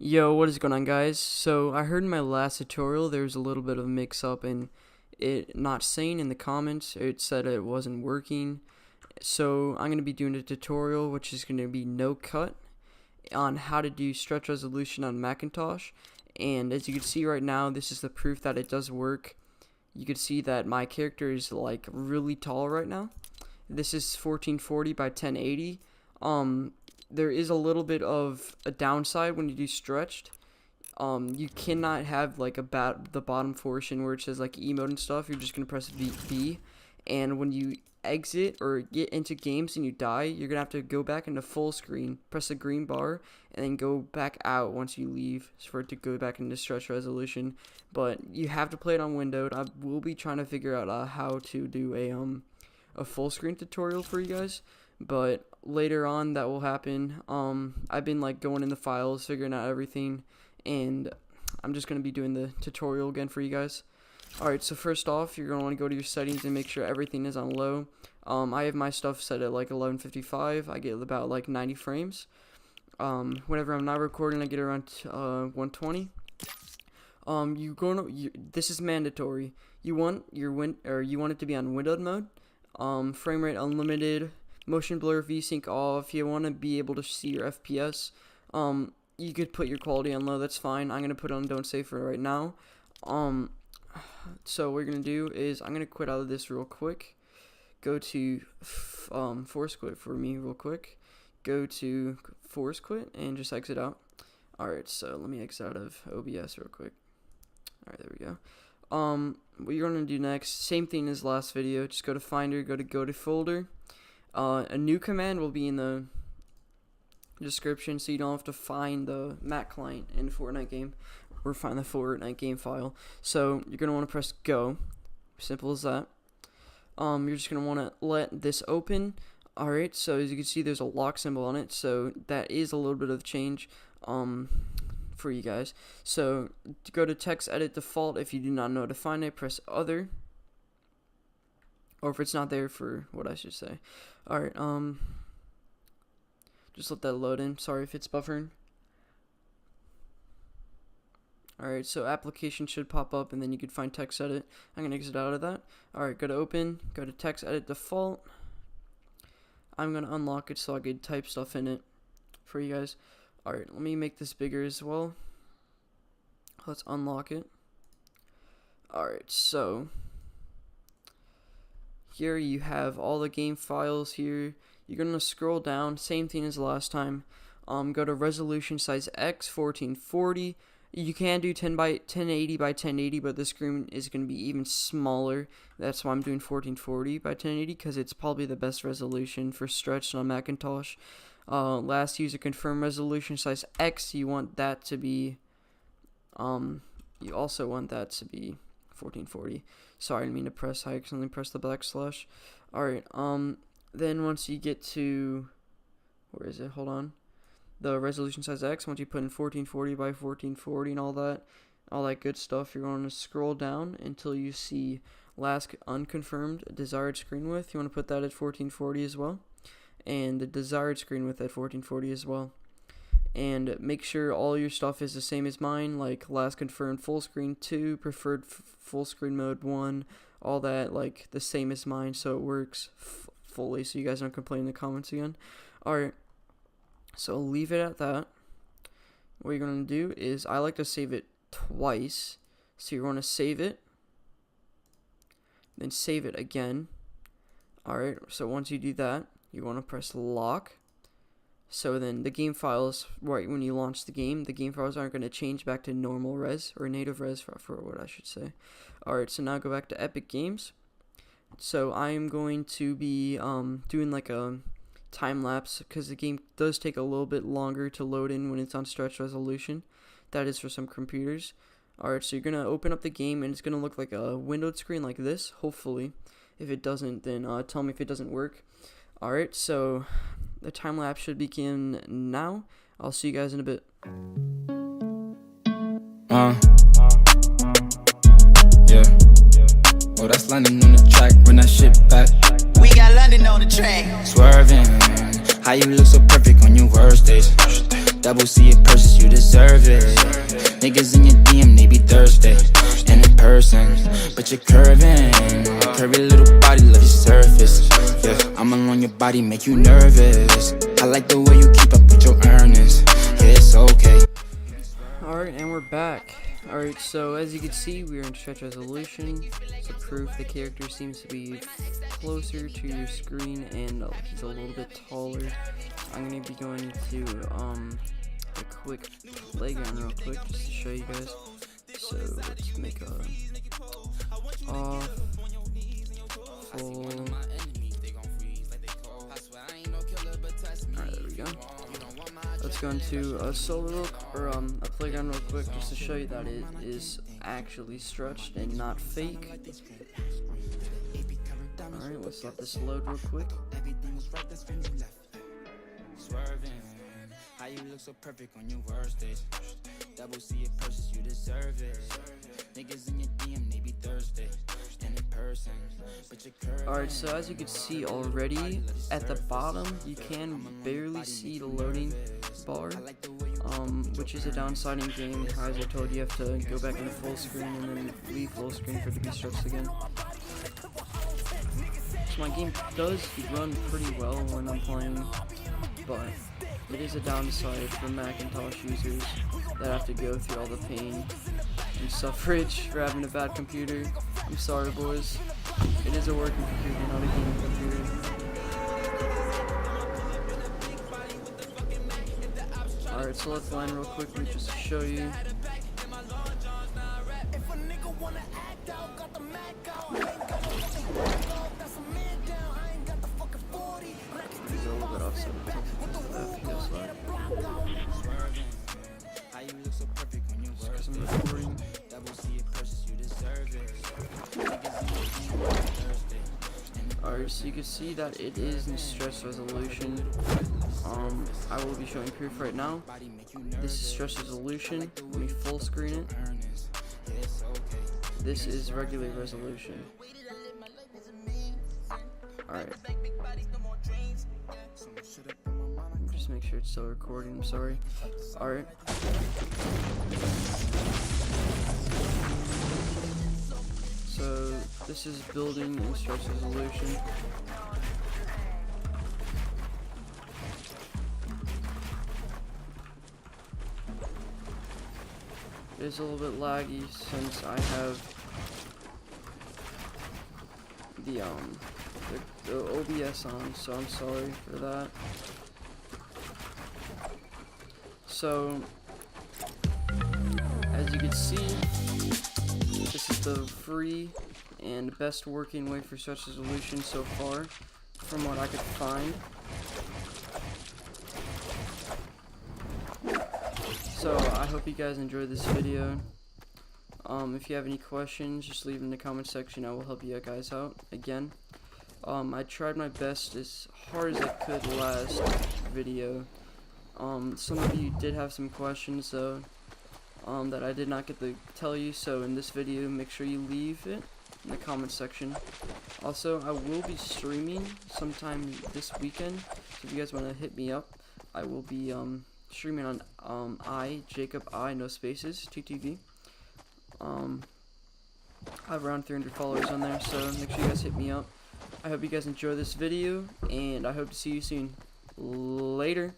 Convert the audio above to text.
Yo, what is going on, guys? So I heard in my last tutorial there's a little bit of mix up and it not saying in the comments. It said it wasn't working. So I'm going to be doing a tutorial which is going to be no cut on how to do stretch resolution on Macintosh. And as you can see right now, this is the proof that it does work. You can see that my character is like really tall right now. This is 1440 by 1080. There is a little bit of a downside when you do stretched. You cannot have like the bottom portion where it says like emote and stuff. You're just gonna press B, and when you exit or get into games and you die, you're gonna have to go back into full screen, press the green bar, and then go back out once you leave for it to go back into stretch resolution. But you have to play it on windowed. I will be trying to figure out how to do a full screen tutorial for you guys, but later on that will happen. I've been like going in the files, figuring out everything, and I'm just going to be doing the tutorial again for you guys. Alright, so first off, you're going to want to go to your settings and make sure everything is on low. I have my stuff set at like 1155. I get about like 90 frames. Whenever I'm not recording, I get around 120. This is mandatory. You want it to be on windowed mode. Frame rate unlimited. Motion blur VSync off. You want to be able to see your FPS. You could put your quality on low. That's fine. I'm gonna put on don't save for right now. So what we're gonna do is I'm gonna quit out of this real quick. Go to force quit for me real quick. Go to force quit and just exit out. Alright, so let me exit out of OBS real quick. Alright, there we go. What you're gonna do next, same thing as last video. Just go to Finder, go to folder. A new command will be in the description, so you don't have to find the Mac client in the Fortnite game or find the Fortnite game file. So you're going to want to press go. Simple as that. You're just going to want to let this open. Alright, so as you can see, there's a lock symbol on it, so that is a little bit of change for you guys. So to go to text edit default, if you do not know how to find it, press other. Or if it's not there, for what I should say. Alright, just let that load in. Sorry if it's buffering. Alright, so application should pop up and then you can find text edit. I'm going to exit out of that. Alright, go to open, go to text edit default. I'm going to unlock it so I can type stuff in it for you guys. Alright, let me make this bigger as well. Let's unlock it. Alright, so here you have all the game files here. You're going to scroll down, same thing as last time. Go to resolution size X, 1440. You can do 1080 by 1080, but the screen is going to be even smaller. That's why I'm doing 1440 by 1080, because it's probably the best resolution for stretched on Macintosh. Last user confirm resolution size X. You want that to be, you also want that to be 1440. Sorry, I didn't mean to press. I accidentally pressed the backslash. Alright, then once you get to, where is it? Hold on. The resolution size X, once you put in 1440 by 1440 and all that good stuff, you're going to scroll down until you see last unconfirmed desired screen width. You want to put that at 1440 as well. And the desired screen width at 1440 as well. And make sure all your stuff is the same as mine, like last confirmed full screen 2, preferred full screen mode 1, all that, like the same as mine, so it works fully, so you guys don't complain in the comments again. Alright, so leave it at that. What you're going to do is, I like to save it twice, so you're going to save it, then save it again. Alright, so once you do that, you want to press lock. So then the game files, right when you launch the game files aren't going to change back to normal res, or native res for what I should say. Alright, so now go back to Epic Games. So I am going to be doing like a time lapse, because the game does take a little bit longer to load in when it's on stretch resolution. That is for some computers. Alright, so you're going to open up the game and it's going to look like a windowed screen like this, hopefully. If it doesn't, then tell me if it doesn't work. Alright, so the time lapse should begin now. I'll see you guys in a bit. Yeah. Oh, that's London on the track. When that shit back, we got London on the track. Swerving. How you look so perfect on your worst days. Double C it purchase, you deserve it. Niggas in your DM, they be thirsty. And in person, but you're curving. Curvy little body, love your surface. Yeah, I'm along your body, make you nervous. I like the way you keep up with your earnings. Yeah, it's okay. Alright, and we're back. Alright, so as you can see, we are in stretch resolution. So proof the character seems to be closer to your screen, and he's a little bit taller. I'm going to be going to a quick playground real quick just to show you guys. So let's make a off, full. Alright, there we go. Let's go into a solo or a playground real quick just to show you that it is actually stretched and not fake. Alright, let's let this load real quick. How you look so perfect on your worst days. Double C it purchase, you deserve it. Niggas in your DM, they be thirsty. And in person, but you're curvy. Alright, so as you can see already, at the bottom, you can barely see the loading bar, which is a downside in game. As I told you, you have to go back into full screen and then leave full screen for it to be stretched again. So my game does run pretty well when I'm playing, but it is a downside for Macintosh users that have to go through all the pain and suffrage for having a bad computer. I'm sorry, boys. It is a working computer, not a gaming computer. Alright, so let's land real quickly just to show you. He's a little bit offset with the FPS lag. Just 'cause I'm recording. Alright, so you can see that it is in stress resolution. I will be showing proof right now. This is stress resolution. Let me full screen it. This is regular resolution. Alright. Just make sure it's still recording, I'm sorry. Alright. So this is building in stress resolution. It is a little bit laggy since I have the OBS on, so I'm sorry for that. So as you can see, this is the free and best working way for stretch resolution so far, from what I could find. So I hope you guys enjoyed this video. If you have any questions, just leave in the comment section. I will help you guys out again. I tried my best as hard as I could last video. Some of you did have some questions though, that I did not get to tell you, so in this video make sure you leave it in the comment section. Also, I will be streaming sometime this weekend, so if you guys want to hit me up, I will be streaming on Jacob I, no spaces, TTV. I have around 300 followers on there, so make sure you guys hit me up. I hope you guys enjoy this video, and I hope to see you soon. Later.